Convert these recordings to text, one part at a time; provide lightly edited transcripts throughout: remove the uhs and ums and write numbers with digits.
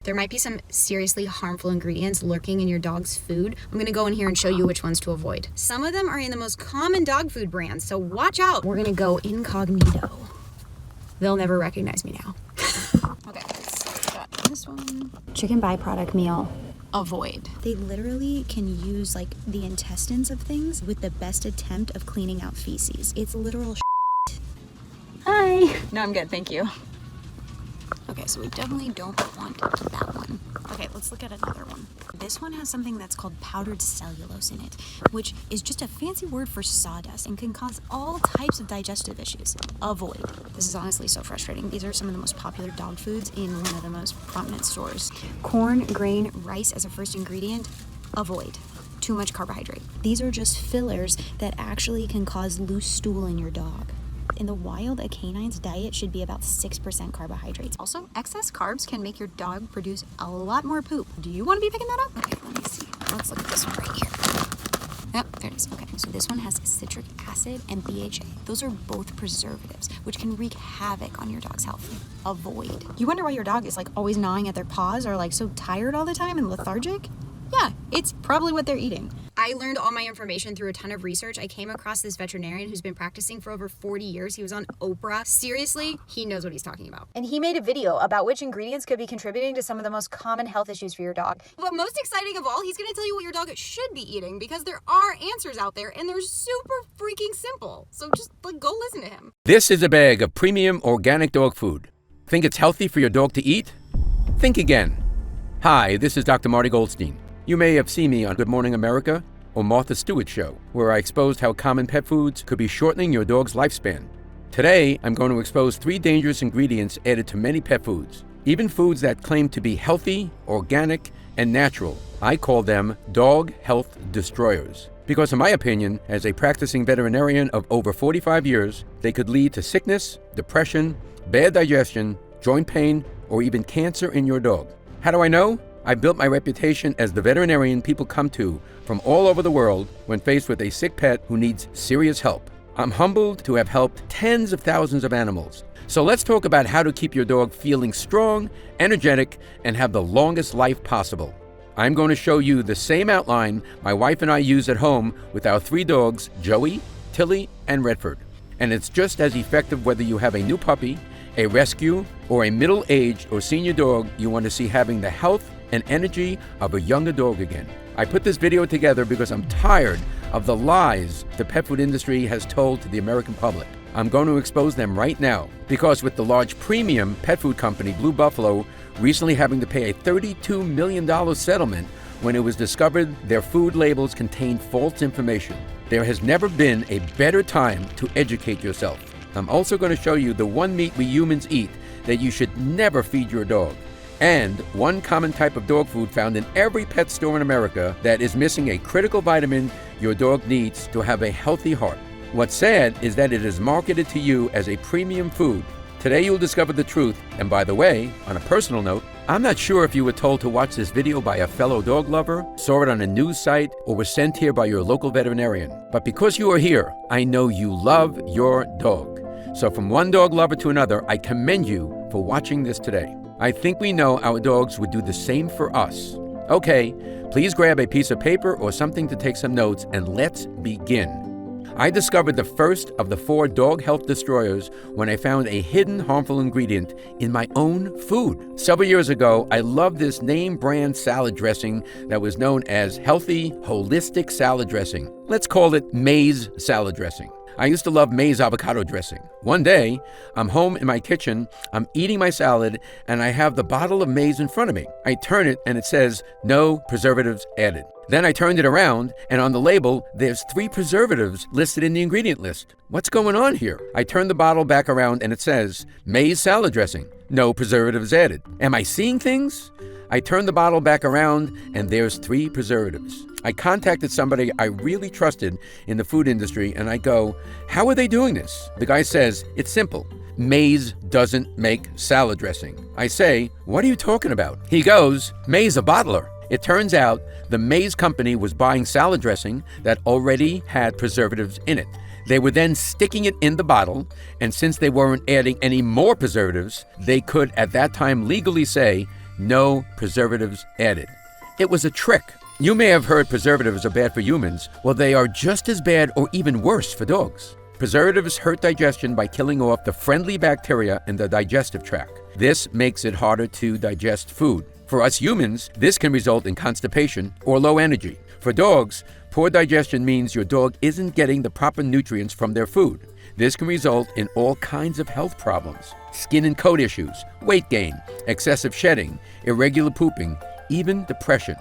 There might be some seriously harmful ingredients lurking in your dog's food. I'm gonna go in here and show you which ones to avoid. Some of them are in the most common dog food brands, so watch out. We're gonna go incognito. They'll never recognize me now. Okay, let's got this one. Chicken byproduct meal. Avoid. They literally can use like the intestines of things with the best attempt of cleaning out feces. It's literal shit. Hi. No, I'm good, thank you. Okay, so we definitely don't want that one. Okay, let's look at another one. This one has something that's called powdered cellulose in it, which is just a fancy word for sawdust and can cause all types of digestive issues. Avoid. This is honestly so frustrating. These are some of the most popular dog foods in one of the most prominent stores. Corn, grain, rice as a first ingredient. Avoid. Too much carbohydrate. These are just fillers that actually can cause loose stool in your dog. In the wild, a canine's diet should be about 6% carbohydrates. Also, excess carbs can make your dog produce a lot more poop. Do you want to be picking that up? Okay, let me see. Let's look at this one right here. Yep, there it is. Okay, so this one has citric acid and BHA. Those are both preservatives, which can wreak havoc on your dog's health. Avoid. You wonder why your dog is like always gnawing at their paws or like so tired all the time and lethargic? Yeah, it's probably what they're eating. I learned all my information through a ton of research. I came across this veterinarian who's been practicing for over 40 years. He was on Oprah. Seriously, he knows what he's talking about. And he made a video about which ingredients could be contributing to some of the most common health issues for your dog. But most exciting of all, he's gonna tell you what your dog should be eating because there are answers out there and they're super freaking simple. So just like go listen to him. This is a bag of premium organic dog food. Think it's healthy for your dog to eat? Think again. Hi, this is Dr. Marty Goldstein. You may have seen me on Good Morning America or Martha Stewart's show, where I exposed how common pet foods could be shortening your dog's lifespan. Today, I'm going to expose 3 dangerous ingredients added to many pet foods, even foods that claim to be healthy, organic, and natural. I call them dog health destroyers, because in my opinion, as a practicing veterinarian of over 45 years, they could lead to sickness, depression, bad digestion, joint pain, or even cancer in your dog. How do I know? I built my reputation as the veterinarian people come to from all over the world when faced with a sick pet who needs serious help. I'm humbled to have helped tens of thousands of animals. So let's talk about how to keep your dog feeling strong, energetic, and have the longest life possible. I'm going to show you the same outline my wife and I use at home with our 3 dogs, Joey, Tilly, and Redford. And it's just as effective whether you have a new puppy, a rescue, or a middle-aged or senior dog you want to see having the health and energy of a younger dog again. I put this video together because I'm tired of the lies the pet food industry has told to the American public. I'm going to expose them right now because with the large premium pet food company Blue Buffalo recently having to pay a $32 million settlement when it was discovered their food labels contained false information, there has never been a better time to educate yourself. I'm also going to show you the one meat we humans eat that you should never feed your dog, and one common type of dog food found in every pet store in America that is missing a critical vitamin your dog needs to have a healthy heart. What's sad is that it is marketed to you as a premium food. Today you'll discover the truth, and by the way, on a personal note, I'm not sure if you were told to watch this video by a fellow dog lover, saw it on a news site, or was sent here by your local veterinarian. But because you are here, I know you love your dog. So from one dog lover to another, I commend you for watching this today. I think we know our dogs would do the same for us. Okay, please grab a piece of paper or something to take some notes and let's begin. I discovered the first of the 4 dog health destroyers when I found a hidden harmful ingredient in my own food. Several years ago, I loved this name brand salad dressing that was known as healthy, holistic salad dressing. Let's call it maize salad dressing. I used to love maize avocado dressing. One day, I'm home in my kitchen, I'm eating my salad, and I have the bottle of maize in front of me. I turn it and it says, no preservatives added. Then I turned it around, and on the label, there's 3 preservatives listed in the ingredient list. What's going on here? I turn the bottle back around and it says, maize salad dressing, no preservatives added. Am I seeing things? I turn the bottle back around and there's 3 preservatives. I contacted somebody I really trusted in the food industry and I go, how are they doing this? The guy says, it's simple. Maize doesn't make salad dressing. I say, what are you talking about? He goes, Maize a bottler. It turns out the maize company was buying salad dressing that already had preservatives in it. They were then sticking it in the bottle, and since they weren't adding any more preservatives, they could at that time legally say, no preservatives added. It was a trick. You may have heard preservatives are bad for humans. Well, they are just as bad or even worse for dogs. Preservatives hurt digestion by killing off the friendly bacteria in the digestive tract. This makes it harder to digest food. For us humans, this can result in constipation or low energy. For dogs, poor digestion means your dog isn't getting the proper nutrients from their food. This can result in all kinds of health problems: skin and coat issues, weight gain, excessive shedding, irregular pooping, even depression.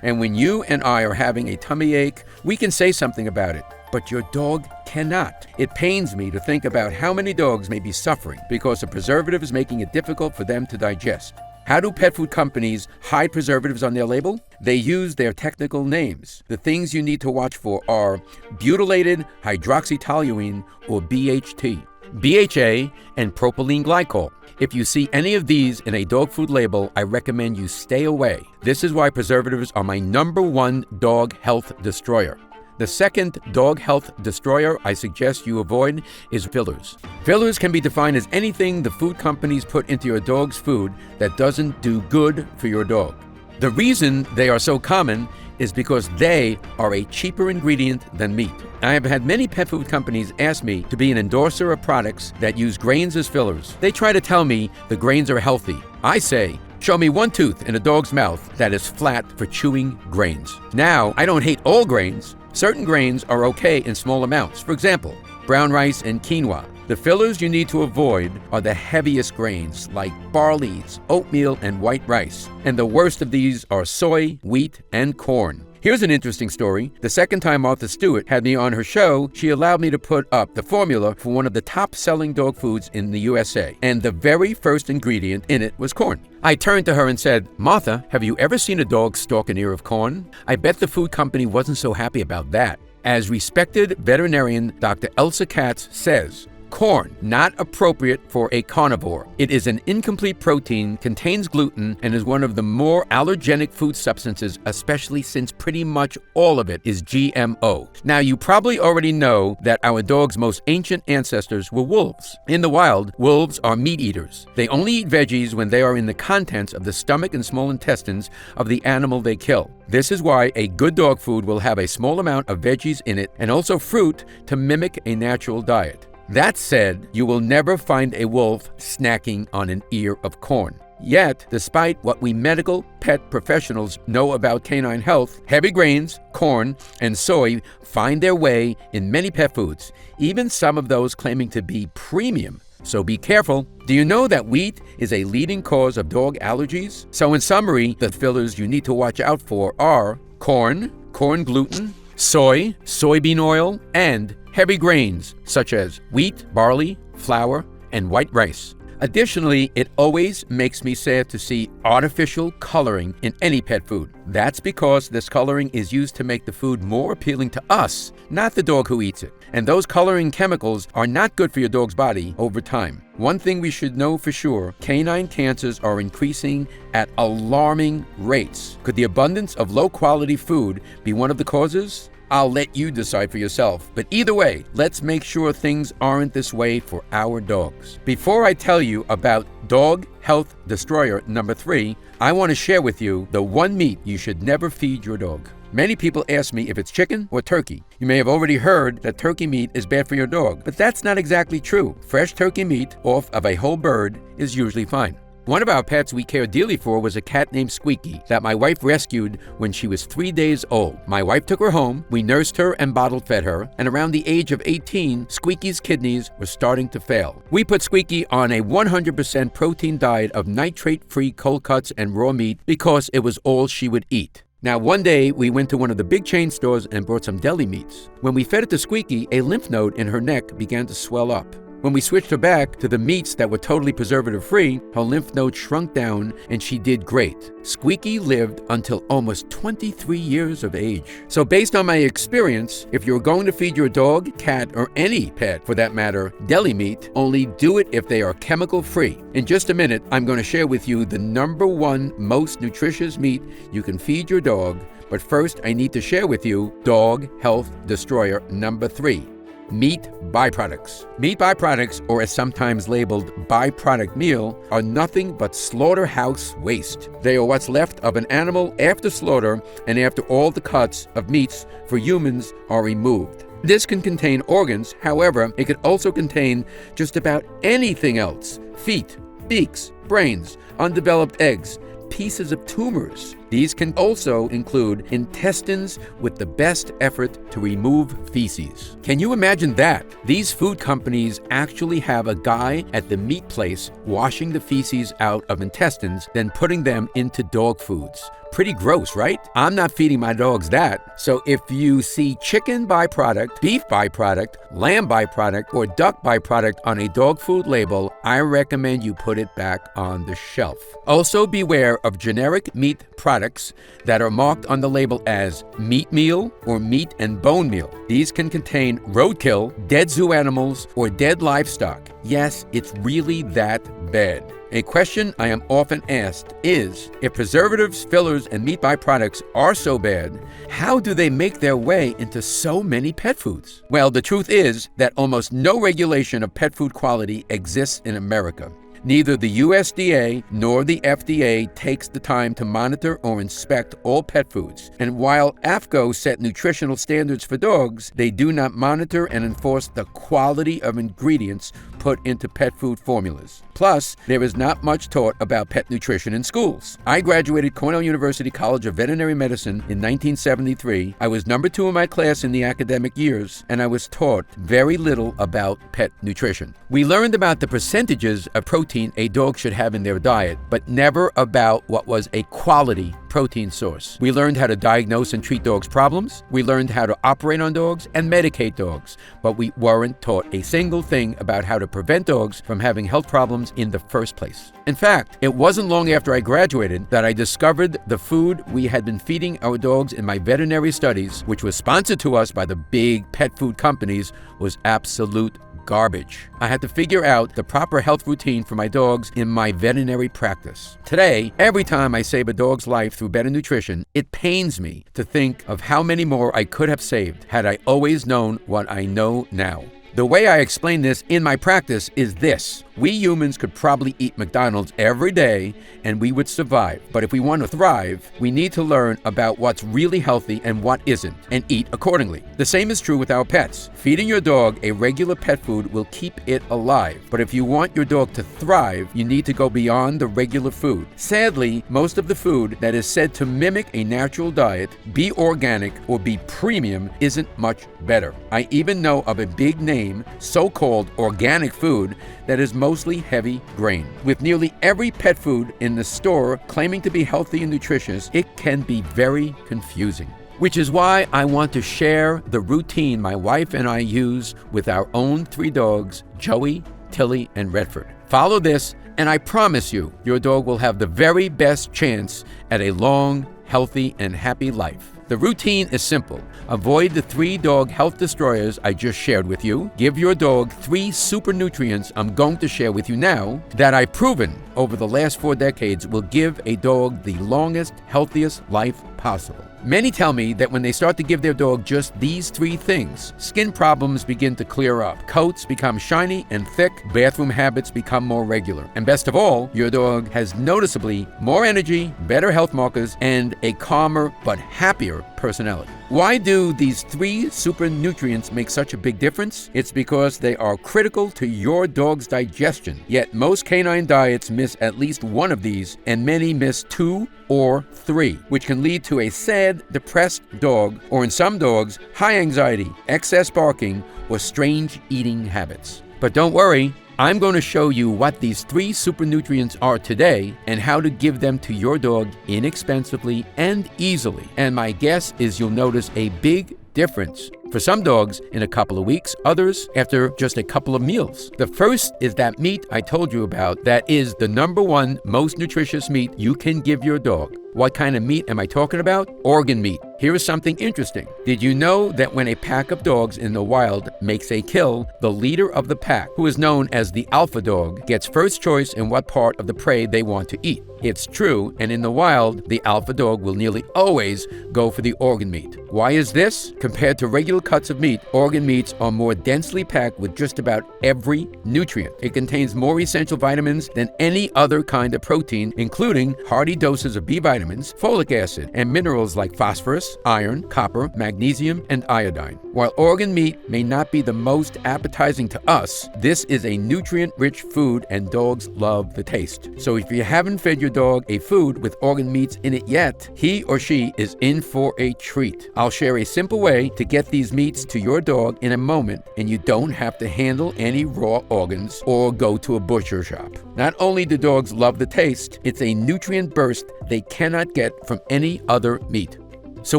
And when you and I are having a tummy ache, we can say something about it, but your dog cannot. It pains me to think about how many dogs may be suffering because a preservative is making it difficult for them to digest. How do pet food companies hide preservatives on their label? They use their technical names. The things you need to watch for are butylated hydroxytoluene, or BHT, BHA, and propylene glycol. If you see any of these in a dog food label, I recommend you stay away. This is why preservatives are my #1 dog health destroyer. The second dog health destroyer I suggest you avoid is fillers. Fillers can be defined as anything the food companies put into your dog's food that doesn't do good for your dog. The reason they are so common is because they are a cheaper ingredient than meat. I have had many pet food companies ask me to be an endorser of products that use grains as fillers. They try to tell me the grains are healthy. I say, show me one tooth in a dog's mouth that is flat for chewing grains. Now, I don't hate all grains. Certain grains are okay in small amounts. For example, brown rice and quinoa. The fillers you need to avoid are the heaviest grains like barleys, oatmeal, and white rice. And the worst of these are soy, wheat, and corn. Here's an interesting story. The second time Martha Stewart had me on her show, she allowed me to put up the formula for one of the top-selling dog foods in the USA. And the very first ingredient in it was corn. I turned to her and said, "Martha, have you ever seen a dog stalk an ear of corn?" I bet the food company wasn't so happy about that. As respected veterinarian Dr. Elsa Katz says, corn, not appropriate for a carnivore. It is an incomplete protein, contains gluten, and is one of the more allergenic food substances, especially since pretty much all of it is GMO. Now, you probably already know that our dog's most ancient ancestors were wolves. In the wild, wolves are meat eaters. They only eat veggies when they are in the contents of the stomach and small intestines of the animal they kill. This is why a good dog food will have a small amount of veggies in it and also fruit to mimic a natural diet. That said, you will never find a wolf snacking on an ear of corn. Yet, despite what we medical pet professionals know about canine health, heavy grains, corn, and soy find their way in many pet foods, even some of those claiming to be premium. So be careful. Do you know that wheat is a leading cause of dog allergies? So in summary, the fillers you need to watch out for are corn, corn gluten, soy, soybean oil, and heavy grains such as wheat, barley, flour, and white rice. Additionally, it always makes me sad to see artificial coloring in any pet food. That's because this coloring is used to make the food more appealing to us, not the dog who eats it. And those coloring chemicals are not good for your dog's body over time. One thing we should know for sure, canine cancers are increasing at alarming rates. Could the abundance of low-quality food be one of the causes? I'll let you decide for yourself. But either way, let's make sure things aren't this way for our dogs. Before I tell you about Dog Health Destroyer number 3, I want to share with you the one meat you should never feed your dog. Many people ask me if it's chicken or turkey. You may have already heard that turkey meat is bad for your dog, but that's not exactly true. Fresh turkey meat off of a whole bird is usually fine. One of our pets we cared dearly for was a cat named Squeaky that my wife rescued when she was 3 days old. My wife took her home, we nursed her and bottle fed her, and around the age of 18, Squeaky's kidneys were starting to fail. We put Squeaky on a 100% protein diet of nitrate-free cold cuts and raw meat because it was all she would eat. Now, one day, we went to one of the big chain stores and bought some deli meats. When we fed it to Squeaky, a lymph node in her neck began to swell up. When we switched her back to the meats that were totally preservative-free, her lymph node shrunk down and she did great. Squeaky lived until almost 23 years of age. So based on my experience, if you're going to feed your dog, cat, or any pet for that matter, deli meat, only do it if they are chemical-free. In just a minute, I'm going to share with you the number 1 most nutritious meat you can feed your dog. But first, I need to share with you Dog Health Destroyer number 3. meat byproducts. Meat byproducts, or as sometimes labeled byproduct meal, are nothing but slaughterhouse waste. They are what's left of an animal after slaughter and after all the cuts of meats for humans are removed. This can contain organs, however, it could also contain just about anything else: feet, beaks, brains, undeveloped eggs, pieces of tumors. These can also include intestines with the best effort to remove feces. Can you imagine that? These food companies actually have a guy at the meat place washing the feces out of intestines, then putting them into dog foods. Pretty gross, right? I'm not feeding my dogs that. So if you see chicken byproduct, beef byproduct, lamb byproduct, or duck byproduct on a dog food label, I recommend you put it back on the shelf. Also beware of generic meat products that are marked on the label as meat meal or meat and bone meal. These can contain roadkill, dead zoo animals, or dead livestock. Yes, it's really that bad. A question I am often asked is, if preservatives, fillers, and meat byproducts are so bad, how do they make their way into so many pet foods? Well, the truth is that almost no regulation of pet food quality exists in America. Neither the USDA nor the FDA takes the time to monitor or inspect all pet foods. And while AAFCO set nutritional standards for dogs, they do not monitor and enforce the quality of ingredients put into pet food formulas. Plus, there is not much taught about pet nutrition in schools. I graduated Cornell University College of Veterinary Medicine in 1973. I was number 2 in my class in the academic years, and I was taught very little about pet nutrition. We learned about the percentages of protein a dog should have in their diet, but never about what was a quality protein source. We learned how to diagnose and treat dogs' problems. We learned how to operate on dogs and medicate dogs, but we weren't taught a single thing about how to prevent dogs from having health problems in the first place. In fact, it wasn't long after I graduated that I discovered the food we had been feeding our dogs in my veterinary studies, which was sponsored to us by the big pet food companies, was absolute garbage. I had to figure out the proper health routine for my dogs in my veterinary practice. Today, every time I save a dog's life through better nutrition, it pains me to think of how many more I could have saved had I always known what I know now. The way I explain this in my practice is this: we humans could probably eat McDonald's every day and we would survive. But if we want to thrive, we need to learn about what's really healthy and what isn't, and eat accordingly. The same is true with our pets. Feeding your dog a regular pet food will keep it alive. But if you want your dog to thrive, you need to go beyond the regular food. Sadly, most of the food that is said to mimic a natural diet, be organic, or be premium isn't much better. I even know of a big name so-called organic food that is mostly heavy grain. With nearly every pet food in the store claiming to be healthy and nutritious, it can be very confusing. Which is why I want to share the routine my wife and I use with our own 3 dogs, Joey, Tilly, and Redford. Follow this, and I promise you, your dog will have the very best chance at a long, healthy, and happy life. The routine is simple. Avoid the 3 dog health destroyers I just shared with you. Give your dog 3 super nutrients I'm going to share with you now that I've proven over the last 4 decades will give a dog the longest, healthiest life possible. Many tell me that when they start to give their dog just these 3 things, skin problems begin to clear up, coats become shiny and thick, bathroom habits become more regular, and best of all, your dog has noticeably more energy, better health markers, and a calmer but happier personality. Why do these 3 super nutrients make such a big difference? It's because they are critical to your dog's digestion. Yet most canine diets miss at least one of these, and many miss 2 or 3, which can lead to a sad, depressed dog, or in some dogs, high anxiety, excess barking, or strange eating habits. But don't worry, I'm going to show you what these 3 super nutrients are today and how to give them to your dog inexpensively and easily. And my guess is you'll notice a big difference. For some dogs, in a couple of weeks, others after just a couple of meals. The first is that meat I told you about that is the #1 most nutritious meat you can give your dog. What kind of meat am I talking about? Organ meat. Here is something interesting. Did you know that when a pack of dogs in the wild makes a kill, the leader of the pack, who is known as the alpha dog, gets first choice in what part of the prey they want to eat? It's true, and in the wild, the alpha dog will nearly always go for the organ meat. Why is this? Compared to regular cuts of meat, organ meats are more densely packed with just about every nutrient. It contains more essential vitamins than any other kind of protein, including hearty doses of B vitamins, folic acid, and minerals like phosphorus, iron, copper, magnesium, and iodine. While organ meat may not be the most appetizing to us, this is a nutrient-rich food and dogs love the taste. So if you haven't fed your dog a food with organ meats in it yet, he or she is in for a treat. I'll share a simple way to get these meats to your dog in a moment, and you don't have to handle any raw organs or go to a butcher shop. Not only do dogs love the taste, it's a nutrient burst they cannot get from any other meat. So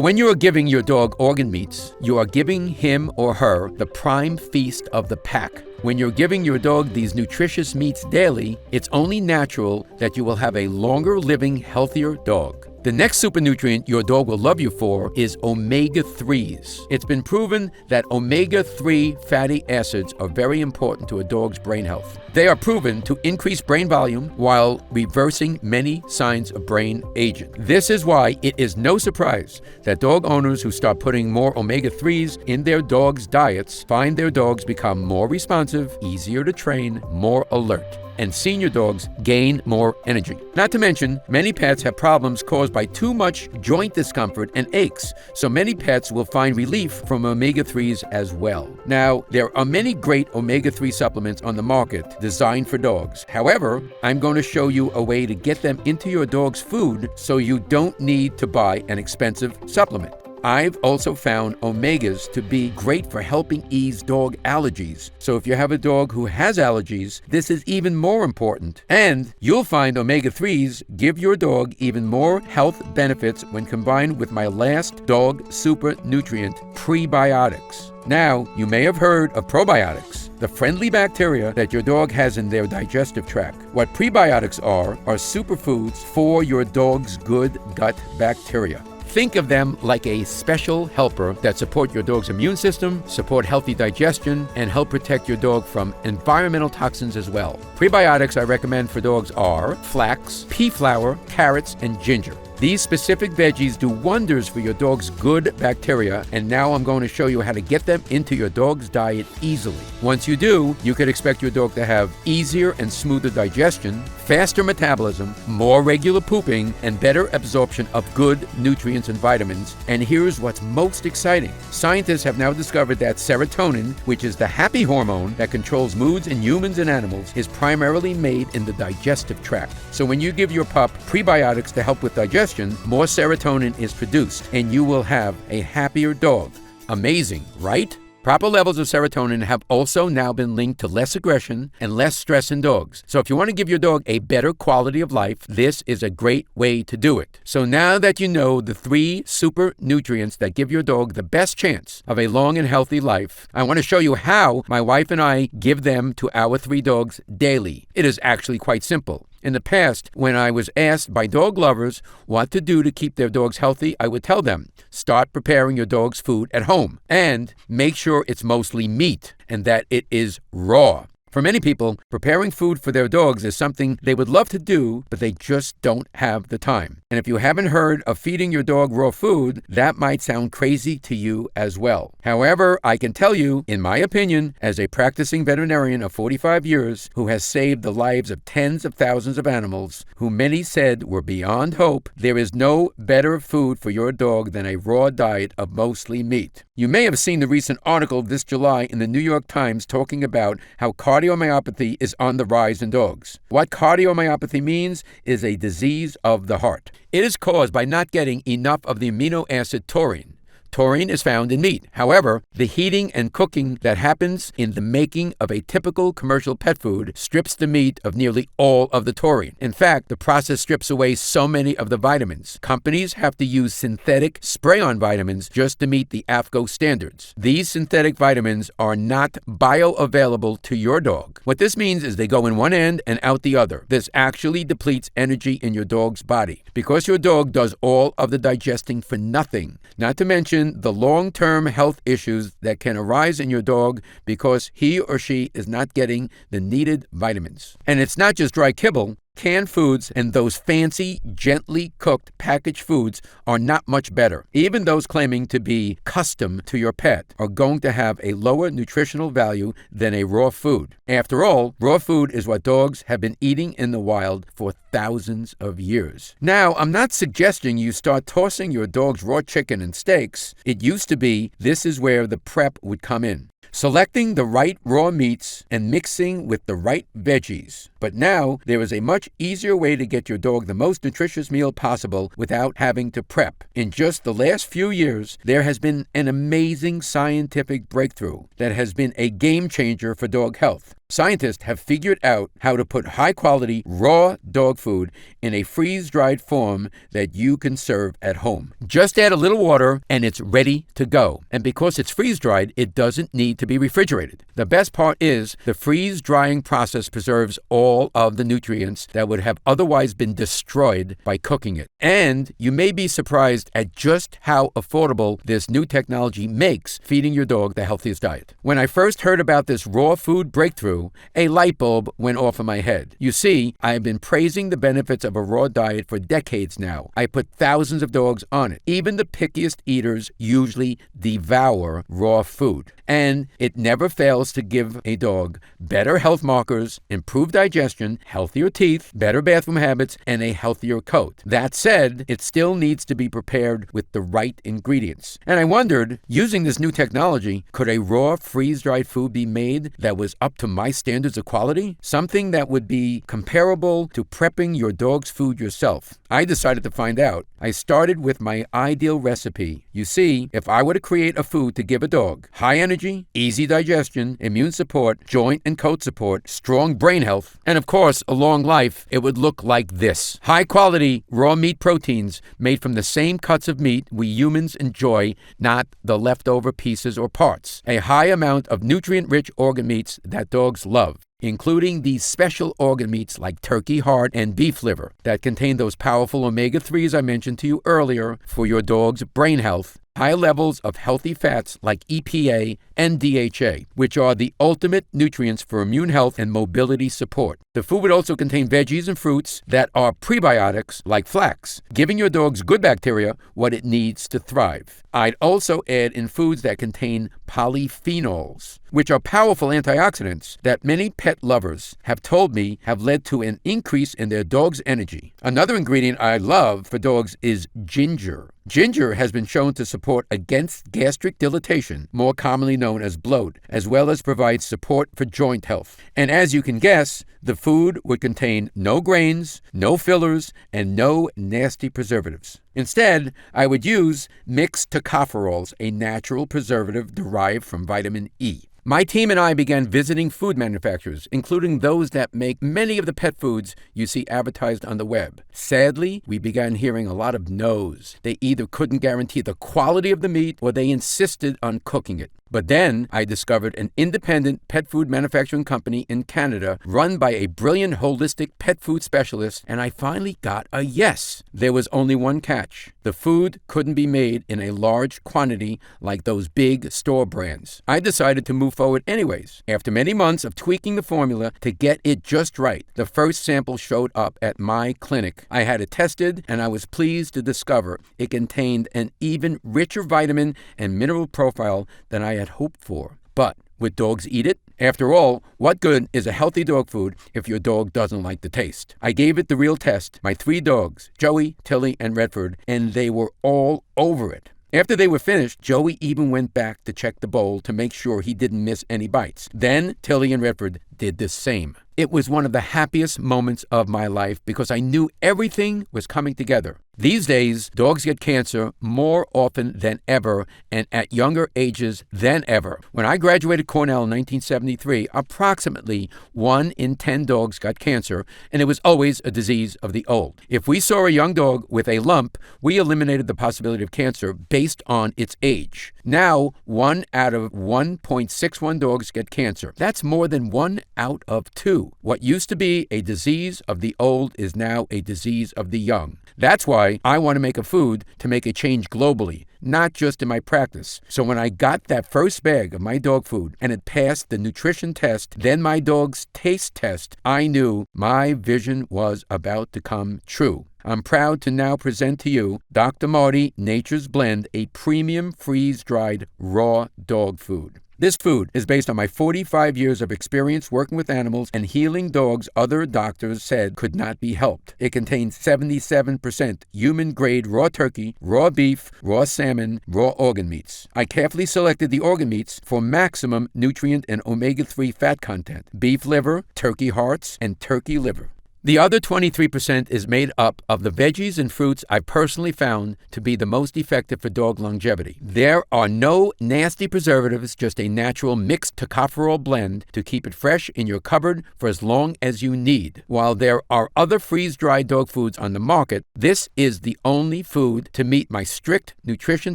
when you are giving your dog organ meats, you are giving him or her the prime feast of the pack. When you're giving your dog these nutritious meats daily, it's only natural that you will have a longer living, healthier dog. The next super nutrient your dog will love you for is omega-3s. It's been proven that omega-3 fatty acids are very important to a dog's brain health. They are proven to increase brain volume while reversing many signs of brain aging. This is why it is no surprise that dog owners who start putting more omega-3s in their dogs' diets find their dogs become more responsive, easier to train, more alert, and senior dogs gain more energy. Not to mention, many pets have problems caused by too much joint discomfort and aches, so many pets will find relief from omega-3s as well. Now, there are many great omega-3 supplements on the market designed for dogs. However, I'm going to show you a way to get them into your dog's food so you don't need to buy an expensive supplement. I've also found omegas to be great for helping ease dog allergies. So if you have a dog who has allergies, this is even more important. And you'll find omega-3s give your dog even more health benefits when combined with my last dog super nutrient, prebiotics. Now, you may have heard of probiotics, the friendly bacteria that your dog has in their digestive tract. What prebiotics are superfoods for your dog's good gut bacteria. Think of them like a special helper that support your dog's immune system, support healthy digestion, and help protect your dog from environmental toxins as well. Prebiotics I recommend for dogs are flax, pea flour, carrots, and ginger. These specific veggies do wonders for your dog's good bacteria, and now I'm going to show you how to get them into your dog's diet easily. Once you do, you could expect your dog to have easier and smoother digestion, faster metabolism, more regular pooping, and better absorption of good nutrients and vitamins. And here's what's most exciting. Scientists have now discovered that serotonin, which is the happy hormone that controls moods in humans and animals, is primarily made in the digestive tract. So when you give your pup prebiotics to help with digestion, more serotonin is produced, and you will have a happier dog. Amazing, right? Proper levels of serotonin have also now been linked to less aggression and less stress in dogs. So if you want to give your dog a better quality of life, this is a great way to do it. So now that you know the 3 super nutrients that give your dog the best chance of a long and healthy life, I want to show you how my wife and I give them to our 3 dogs daily. It is actually quite simple. In the past, when I was asked by dog lovers what to do to keep their dogs healthy, I would tell them, start preparing your dog's food at home and make sure it's mostly meat and that it is raw. For many people, preparing food for their dogs is something they would love to do, but they just don't have the time. And if you haven't heard of feeding your dog raw food, that might sound crazy to you as well. However, I can tell you, in my opinion, as a practicing veterinarian of 45 years who has saved the lives of tens of thousands of animals who many said were beyond hope, there is no better food for your dog than a raw diet of mostly meat. You may have seen the recent article this July in the New York Times talking about how cardiomyopathy is on the rise in dogs. What cardiomyopathy means is a disease of the heart. It is caused by not getting enough of the amino acid taurine. Taurine is found in meat. However, the heating and cooking that happens in the making of a typical commercial pet food strips the meat of nearly all of the taurine. In fact, the process strips away so many of the vitamins. Companies have to use synthetic spray-on vitamins just to meet the AFCO standards. These synthetic vitamins are not bioavailable to your dog. What this means is they go in one end and out the other. This actually depletes energy in your dog's body because your dog does all of the digesting for nothing, not to mention the long-term health issues that can arise in your dog because he or she is not getting the needed vitamins. And it's not just dry kibble. Canned foods and those fancy, gently cooked packaged foods are not much better. Even those claiming to be custom to your pet are going to have a lower nutritional value than a raw food. After all, raw food is what dogs have been eating in the wild for thousands of years. Now, I'm not suggesting you start tossing your dog's raw chicken and steaks. It used to be this is where the prep would come in. Selecting the right raw meats and mixing with the right veggies. But now, there is a much easier way to get your dog the most nutritious meal possible without having to prep. In just the last few years, there has been an amazing scientific breakthrough that has been a game changer for dog health. Scientists have figured out how to put high-quality, raw dog food in a freeze-dried form that you can serve at home. Just add a little water and it's ready to go. And because it's freeze-dried, it doesn't need to be refrigerated. The best part is the freeze-drying process preserves all of the nutrients that would have otherwise been destroyed by cooking it. And you may be surprised at just how affordable this new technology makes feeding your dog the healthiest diet. When I first heard about this raw food breakthrough, a light bulb went off in my head. You see, I have been praising the benefits of a raw diet for decades now. I put thousands of dogs on it. Even the pickiest eaters usually devour raw food. And it never fails to give a dog better health markers, improved digestion, healthier teeth, better bathroom habits, and a healthier coat. That said, it still needs to be prepared with the right ingredients. And I wondered, using this new technology, could a raw freeze-dried food be made that was up to my standards of quality? Something that would be comparable to prepping your dog's food yourself. I decided to find out. I started with my ideal recipe. You see, if I were to create a food to give a dog high energy, easy digestion, immune support, joint and coat support, strong brain health, and of course, a long life, it would look like this. High quality raw meat proteins made from the same cuts of meat we humans enjoy, not the leftover pieces or parts. A high amount of nutrient-rich organ meats that dogs love, including these special organ meats like turkey heart and beef liver that contain those powerful omega-3s I mentioned to you earlier for your dog's brain health. High levels of healthy fats like EPA and DHA, which are the ultimate nutrients for immune health and mobility support. The food would also contain veggies and fruits that are prebiotics like flax, giving your dog's good bacteria what it needs to thrive. I'd also add in foods that contain polyphenols, which are powerful antioxidants that many pet lovers have told me have led to an increase in their dog's energy. Another ingredient I love for dogs is ginger. Ginger has been shown to support against gastric dilatation, more commonly known as bloat, as well as provide support for joint health. And as you can guess, the food would contain no grains, no fillers, and no nasty preservatives. Instead, I would use mixed tocopherols, a natural preservative derived from vitamin E. My team and I began visiting food manufacturers, including those that make many of the pet foods you see advertised on the web. Sadly, we began hearing a lot of no's. They either couldn't guarantee the quality of the meat or they insisted on cooking it. But then I discovered an independent pet food manufacturing company in Canada run by a brilliant holistic pet food specialist, and I finally got a yes. There was only one catch. The food couldn't be made in a large quantity like those big store brands. I decided to move forward anyways. After many months of tweaking the formula to get it just right, the first sample showed up at my clinic. I had it tested, and I was pleased to discover it contained an even richer vitamin and mineral profile than I had hoped for. But would dogs eat it? After all, what good is a healthy dog food if your dog doesn't like the taste? I gave it the real test, my 3 dogs, Joey, Tilly, and Redford, and they were all over it. After they were finished, Joey even went back to check the bowl to make sure he didn't miss any bites. Then Tilly and Redford did the same. It was one of the happiest moments of my life because I knew everything was coming together. These days, dogs get cancer more often than ever and at younger ages than ever. When I graduated Cornell in 1973, approximately 1 in 10 dogs got cancer, and it was always a disease of the old. If we saw a young dog with a lump, we eliminated the possibility of cancer based on its age. Now, 1 out of 1.61 dogs get cancer. That's more than 1 out of 2. What used to be a disease of the old is now a disease of the young. That's why I want to make a food to make a change globally, not just in my practice. So when I got that first bag of my dog food and it passed the nutrition test, then my dog's taste test, I knew my vision was about to come true. I'm proud to now present to you Dr. Marty Nature's Blend, a premium freeze-dried raw dog food. This food is based on my 45 years of experience working with animals and healing dogs other doctors said could not be helped. It contains 77% human-grade raw turkey, raw beef, raw salmon, raw organ meats. I carefully selected the organ meats for maximum nutrient and omega-3 fat content: beef liver, turkey hearts, and turkey liver. The other 23% is made up of the veggies and fruits I personally found to be the most effective for dog longevity. There are no nasty preservatives, just a natural mixed tocopherol blend to keep it fresh in your cupboard for as long as you need. While there are other freeze-dried dog foods on the market, this is the only food to meet my strict nutrition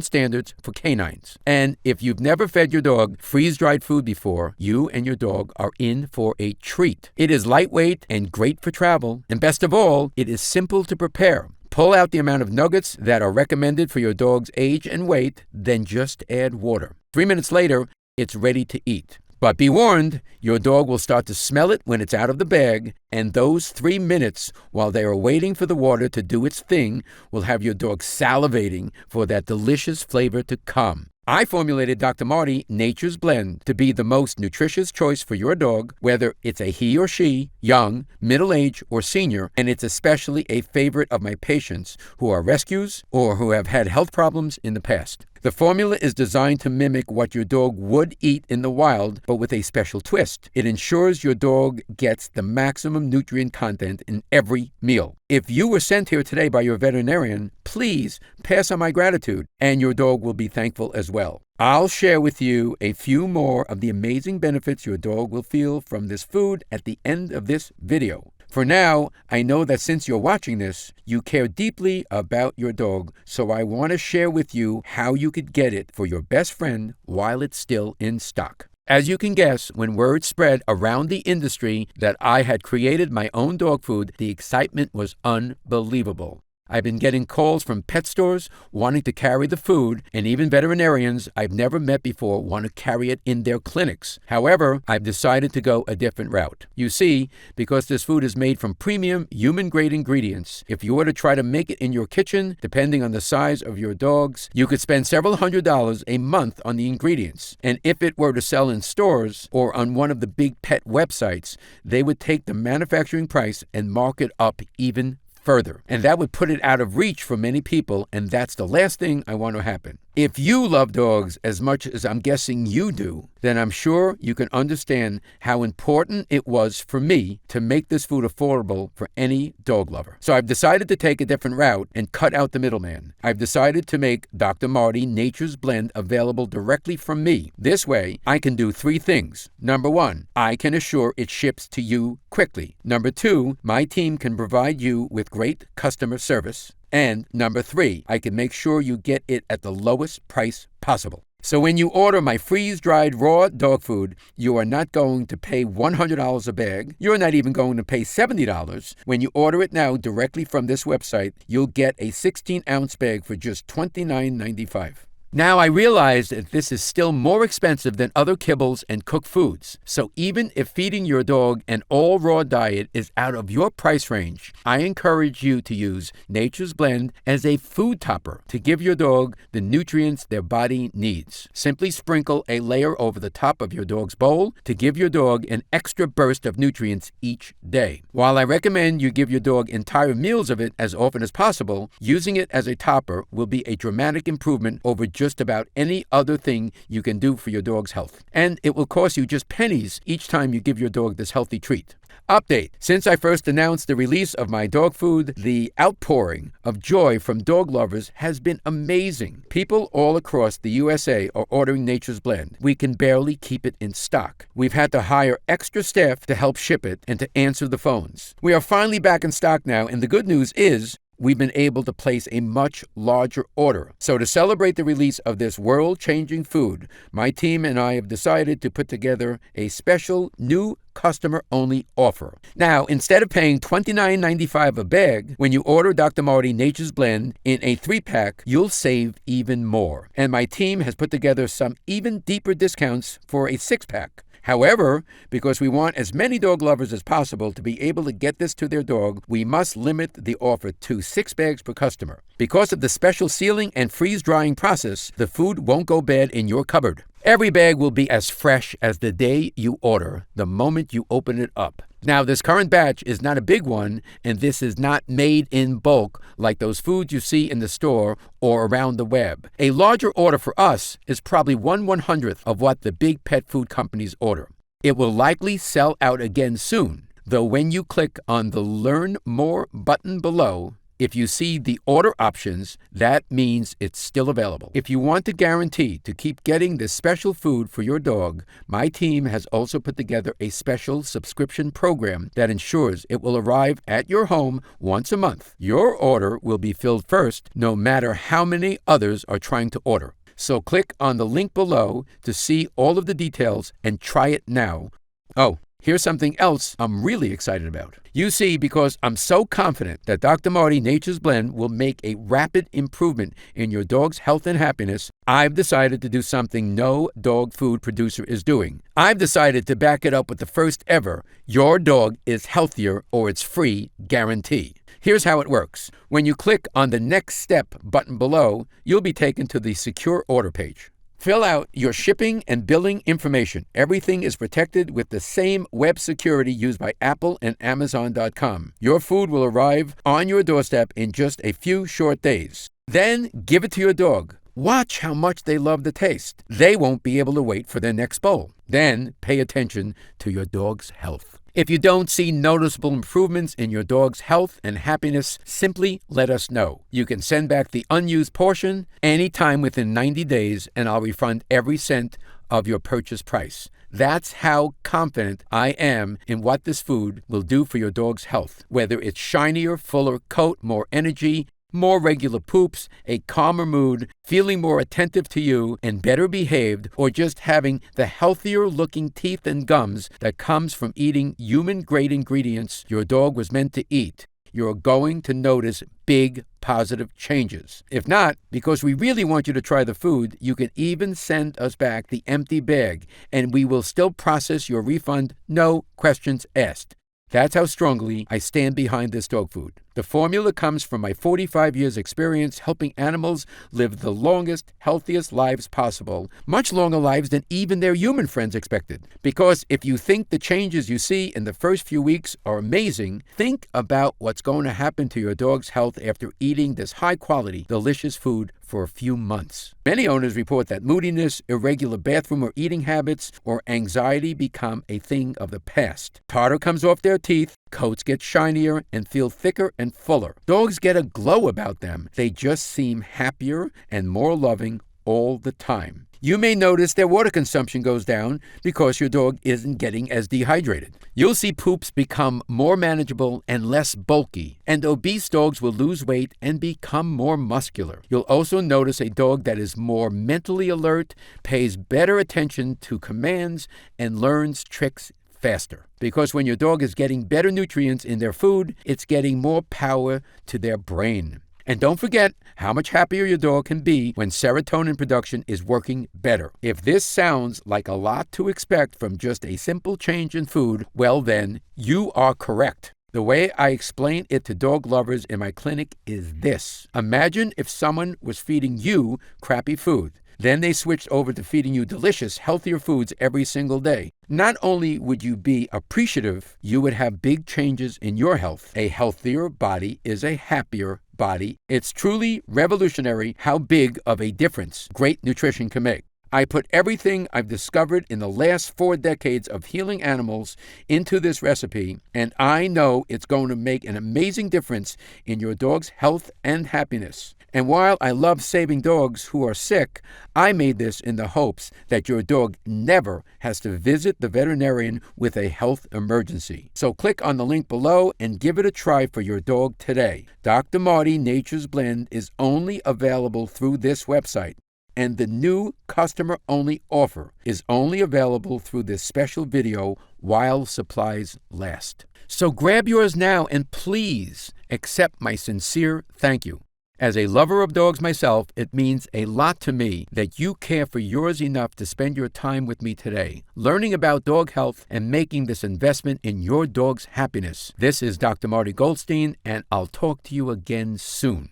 standards for canines. And if you've never fed your dog freeze-dried food before, you and your dog are in for a treat. It is lightweight and great for travel. And best of all, it is simple to prepare. Pull out the amount of nuggets that are recommended for your dog's age and weight, then just add water. 3 minutes later, it's ready to eat. But be warned, your dog will start to smell it when it's out of the bag, and those 3 minutes while they are waiting for the water to do its thing will have your dog salivating for that delicious flavor to come. I formulated Dr. Marty Nature's Blend to be the most nutritious choice for your dog, whether it's a he or she, young, middle-aged, or senior, and it's especially a favorite of my patients who are rescues or who have had health problems in the past. The formula is designed to mimic what your dog would eat in the wild, but with a special twist. It ensures your dog gets the maximum nutrient content in every meal. If you were sent here today by your veterinarian, please pass on my gratitude, and your dog will be thankful as well. I'll share with you a few more of the amazing benefits your dog will feel from this food at the end of this video. For now, I know that since you're watching this, you care deeply about your dog, so I want to share with you how you could get it for your best friend while it's still in stock. As you can guess, when word spread around the industry that I had created my own dog food, the excitement was unbelievable. I've been getting calls from pet stores wanting to carry the food, and even veterinarians I've never met before want to carry it in their clinics. However, I've decided to go a different route. You see, because this food is made from premium human-grade ingredients, if you were to try to make it in your kitchen, depending on the size of your dogs, you could spend several $100s a month on the ingredients. And if it were to sell in stores or on one of the big pet websites, they would take the manufacturing price and mark it up even further. And that would put it out of reach for many people, and that's the last thing I want to happen. If you love dogs as much as I'm guessing you do, then I'm sure you can understand how important it was for me to make this food affordable for any dog lover. So I've decided to take a different route and cut out the middleman. I've decided to make Dr. Marty Nature's Blend available directly from me. This way, I can do 3 things. Number 1, I can assure it ships to you quickly. Number 2, my team can provide you with great customer service. And number 3, I can make sure you get it at the lowest price possible. So when you order my freeze-dried raw dog food, you are not going to pay $100 a bag. You're not even going to pay $70. When you order it now directly from this website, you'll get a 16-ounce bag for just $29.95. Now, I realize that this is still more expensive than other kibbles and cooked foods. So even if feeding your dog an all-raw diet is out of your price range, I encourage you to use Nature's Blend as a food topper to give your dog the nutrients their body needs. Simply sprinkle a layer over the top of your dog's bowl to give your dog an extra burst of nutrients each day. While I recommend you give your dog entire meals of it as often as possible, using it as a topper will be a dramatic improvement over just just about any other thing you can do for your dog's health. And it will cost you just pennies each time you give your dog this healthy treat. Update. Since I first announced the release of my dog food, the outpouring of joy from dog lovers has been amazing. People all across the USA are ordering Nature's Blend. We can barely keep it in stock. We've had to hire extra staff to help ship it and to answer the phones. We are finally back in stock now, and the good news is we've been able to place a much larger order. So to celebrate the release of this world-changing food, my team and I have decided to put together a special new customer-only offer. Now, instead of paying $29.95 a bag, when you order Dr. Marty Nature's Blend in a 3-pack, you'll save even more. And my team has put together some even deeper discounts for a 6-pack. However, because we want as many dog lovers as possible to be able to get this to their dog, we must limit the offer to 6 bags per customer. Because of the special sealing and freeze-drying process, the food won't go bad in your cupboard. Every bag will be as fresh as the day you order, the moment you open it up. Now, this current batch is not a big one, and this is not made in bulk like those foods you see in the store or around the web. A larger order for us is probably 1/100th of what the big pet food companies order. It will likely sell out again soon, though when you click on the Learn More button below, if you see the order options, that means it's still available. If you want to guarantee to keep getting this special food for your dog, my team has also put together a special subscription program that ensures it will arrive at your home once a month. Your order will be filled first, no matter how many others are trying to order. So click on the link below to see all of the details and try it now. Oh, here's something else I'm really excited about. You see, because I'm so confident that Dr. Marty Nature's Blend will make a rapid improvement in your dog's health and happiness, I've decided to do something no dog food producer is doing. I've decided to back it up with the first ever "Your dog is healthier or it's free" guarantee. Here's how it works. When you click on the Next Step button below, you'll be taken to the Secure Order page. Fill out your shipping and billing information. Everything is protected with the same web security used by Apple and Amazon.com. Your food will arrive on your doorstep in just a few short days. Then give it to your dog. Watch how much they love the taste. They won't be able to wait for their next bowl. Then pay attention to your dog's health. If you don't see noticeable improvements in your dog's health and happiness, simply let us know. You can send back the unused portion anytime within 90 days, and I'll refund every cent of your purchase price. That's how confident I am in what this food will do for your dog's health. Whether it's shinier, fuller coat, more energy, more regular poops, a calmer mood, feeling more attentive to you and better behaved, or just having the healthier looking teeth and gums that comes from eating human-grade ingredients your dog was meant to eat, you're going to notice big positive changes. If not, because we really want you to try the food, you can even send us back the empty bag, and we will still process your refund, no questions asked. That's how strongly I stand behind this dog food. The formula comes from my 45 years experience helping animals live the longest, healthiest lives possible, much longer lives than even their human friends expected. Because if you think the changes you see in the first few weeks are amazing, think about what's going to happen to your dog's health after eating this high-quality, delicious food for a few months. Many owners report that moodiness, irregular bathroom or eating habits, or anxiety become a thing of the past. Tartar comes off their teeth, coats get shinier and feel thicker and fuller. Dogs get a glow about them. They just seem happier and more loving all the time. You may notice their water consumption goes down because your dog isn't getting as dehydrated. You'll see poops become more manageable and less bulky, and obese dogs will lose weight and become more muscular. You'll also notice a dog that is more mentally alert, pays better attention to commands, and learns tricks faster. Because when your dog is getting better nutrients in their food, it's getting more power to their brain. And don't forget how much happier your dog can be when serotonin production is working better. If this sounds like a lot to expect from just a simple change in food, well then, you are correct. The way I explain it to dog lovers in my clinic is this. Imagine if someone was feeding you crappy food. Then they switched over to feeding you delicious, healthier foods every single day. Not only would you be appreciative, you would have big changes in your health. A healthier body is a happier body, it's truly revolutionary how big of a difference great nutrition can make. I put everything I've discovered in the last 4 decades of healing animals into this recipe, and I know it's going to make an amazing difference in your dog's health and happiness. And while I love saving dogs who are sick, I made this in the hopes that your dog never has to visit the veterinarian with a health emergency. So click on the link below and give it a try for your dog today. Dr. Marty Nature's Blend is only available through this website, and the new customer-only offer is only available through this special video while supplies last. So grab yours now and please accept my sincere thank you. As a lover of dogs myself, it means a lot to me that you care for yours enough to spend your time with me today, learning about dog health and making this investment in your dog's happiness. This is Dr. Marty Goldstein, and I'll talk to you again soon.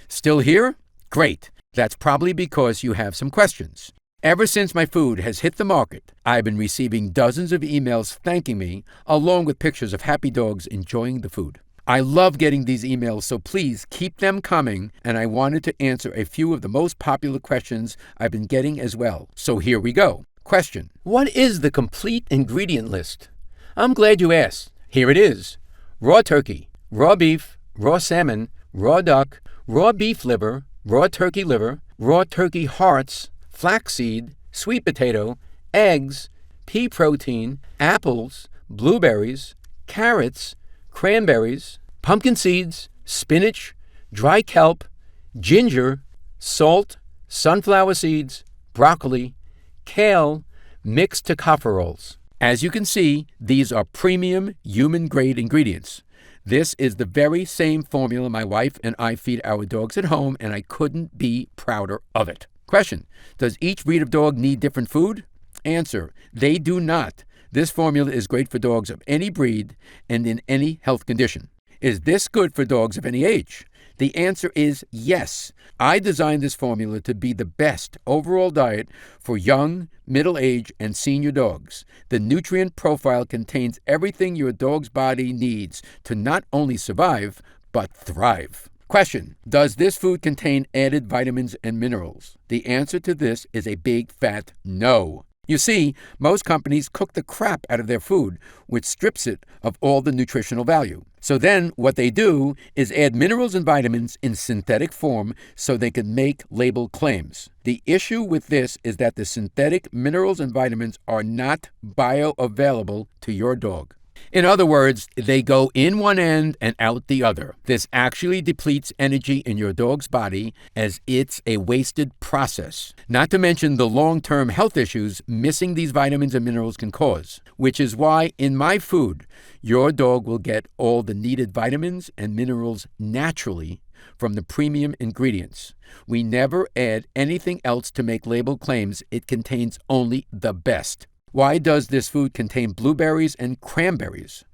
Still here? Great. That's probably because you have some questions. Ever since my food has hit the market, I've been receiving dozens of emails thanking me, along with pictures of happy dogs enjoying the food. I love getting these emails, so please keep them coming, and I wanted to answer a few of the most popular questions I've been getting as well. So here we go. Question: what is the complete ingredient list? I'm glad you asked. Here it is: raw turkey, raw beef, raw salmon, raw duck, raw beef liver, raw turkey hearts, flaxseed, sweet potato, eggs, pea protein, apples, blueberries, carrots, cranberries, pumpkin seeds, spinach, dry kelp, ginger, salt, sunflower seeds, broccoli, kale, mixed tocopherols. As you can see, these are premium human-grade ingredients. This is the very same formula my wife and I feed our dogs at home, and I couldn't be prouder of it. Question: does each breed of dog need different food? Answer: they do not. This formula is great for dogs of any breed and in any health condition. Is this good for dogs of any age? The answer is yes. I designed this formula to be the best overall diet for young, middle-aged, and senior dogs. The nutrient profile contains everything your dog's body needs to not only survive, but thrive. Question: does this food contain added vitamins and minerals? The answer to this is a big fat no. You see, most companies cook the crap out of their food, which strips it of all the nutritional value. So then what they do is add minerals and vitamins in synthetic form so they can make label claims. The issue with this is that the synthetic minerals and vitamins are not bioavailable to your dog. In other words, they go in one end and out the other. This actually depletes energy in your dog's body, as it's a wasted process. Not to mention the long-term health issues missing these vitamins and minerals can cause, which is why in my food, your dog will get all the needed vitamins and minerals naturally from the premium ingredients. We never add anything else to make label claims. It contains only the best. Why does this food contain blueberries and cranberries?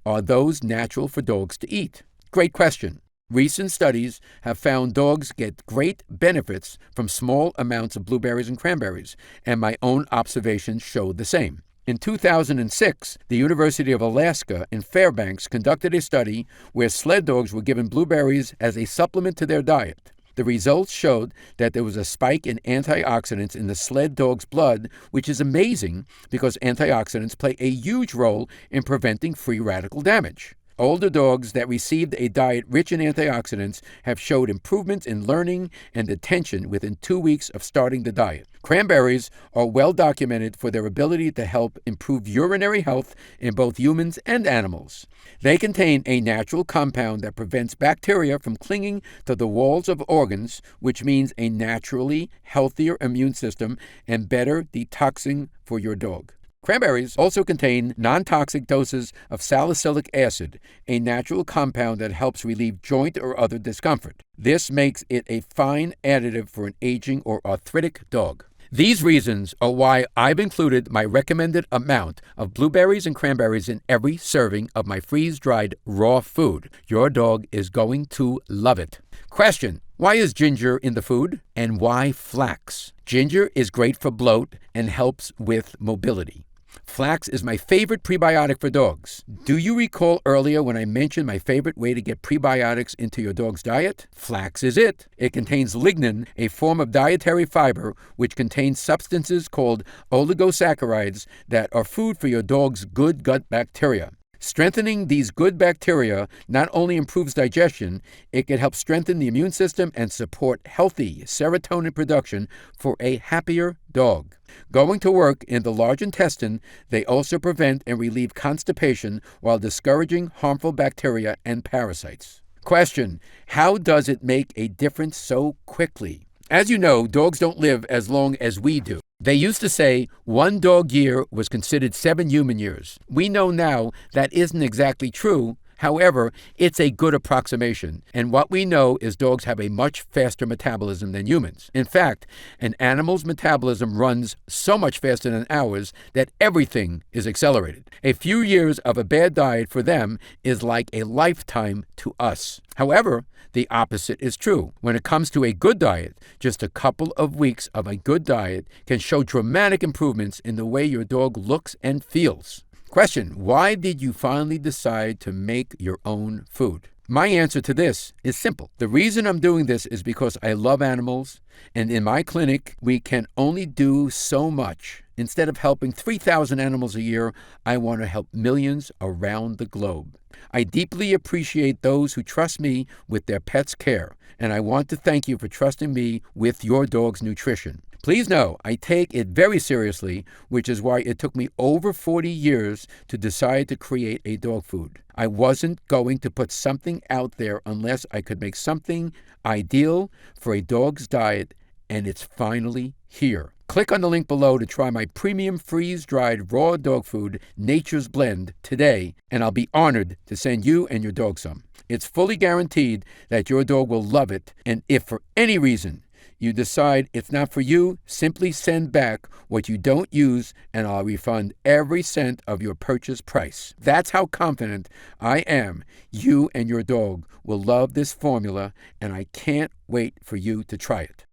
Are those natural for dogs to eat? Great question. Recent studies have found dogs get great benefits from small amounts of blueberries and cranberries, and my own observations show the same. In 2006, the University of Alaska in Fairbanks conducted a study where sled dogs were given blueberries as a supplement to their diet. The results showed that there was a spike in antioxidants in the sled dog's blood, which is amazing because antioxidants play a huge role in preventing free radical damage. Older dogs that received a diet rich in antioxidants have showed improvements in learning and attention within 2 weeks of starting the diet. Cranberries are well documented for their ability to help improve urinary health in both humans and animals. They contain a natural compound that prevents bacteria from clinging to the walls of organs, which means a naturally healthier immune system and better detoxing for your dog. Cranberries also contain non-toxic doses of salicylic acid, a natural compound that helps relieve joint or other discomfort. This makes it a fine additive for an aging or arthritic dog. These reasons are why I've included my recommended amount of blueberries and cranberries in every serving of my freeze-dried raw food. Your dog is going to love it. Question: why is ginger in the food? And why flax? Ginger is great for bloat and helps with mobility. Flax is my favorite prebiotic for dogs. Do you recall earlier when I mentioned my favorite way to get prebiotics into your dog's diet? Flax is it. It contains lignin, a form of dietary fiber which contains substances called oligosaccharides that are food for your dog's good gut bacteria. Strengthening these good bacteria not only improves digestion, it can help strengthen the immune system and support healthy serotonin production for a happier dog. Going to work in the large intestine, they also prevent and relieve constipation while discouraging harmful bacteria and parasites. Question: how does it make a difference so quickly? As you know, dogs don't live as long as we do. They used to say 1 dog year was considered 7 human years. We know now that isn't exactly true. However, it's a good approximation, and what we know is dogs have a much faster metabolism than humans. In fact, an animal's metabolism runs so much faster than ours that everything is accelerated. A few years of a bad diet for them is like a lifetime to us. However, the opposite is true. When it comes to a good diet, just a couple of weeks of a good diet can show dramatic improvements in the way your dog looks and feels. Question: why did you finally decide to make your own food? My answer to this is simple. The reason I'm doing this is because I love animals, and in my clinic, we can only do so much. Instead of helping 3,000 animals a year, I want to help millions around the globe. I deeply appreciate those who trust me with their pet's care, and I want to thank you for trusting me with your dog's nutrition. Please know I take it very seriously, which is why it took me over 40 years to decide to create a dog food. I wasn't going to put something out there unless I could make something ideal for a dog's diet, and it's finally here. Click on the link below to try my premium freeze-dried raw dog food, Nature's Blend, today, and I'll be honored to send you and your dog some. It's fully guaranteed that your dog will love it, and if for any reason you decide it's not for you, simply send back what you don't use and I'll refund every cent of your purchase price. That's how confident I am you and your dog will love this formula, and I can't wait for you to try it.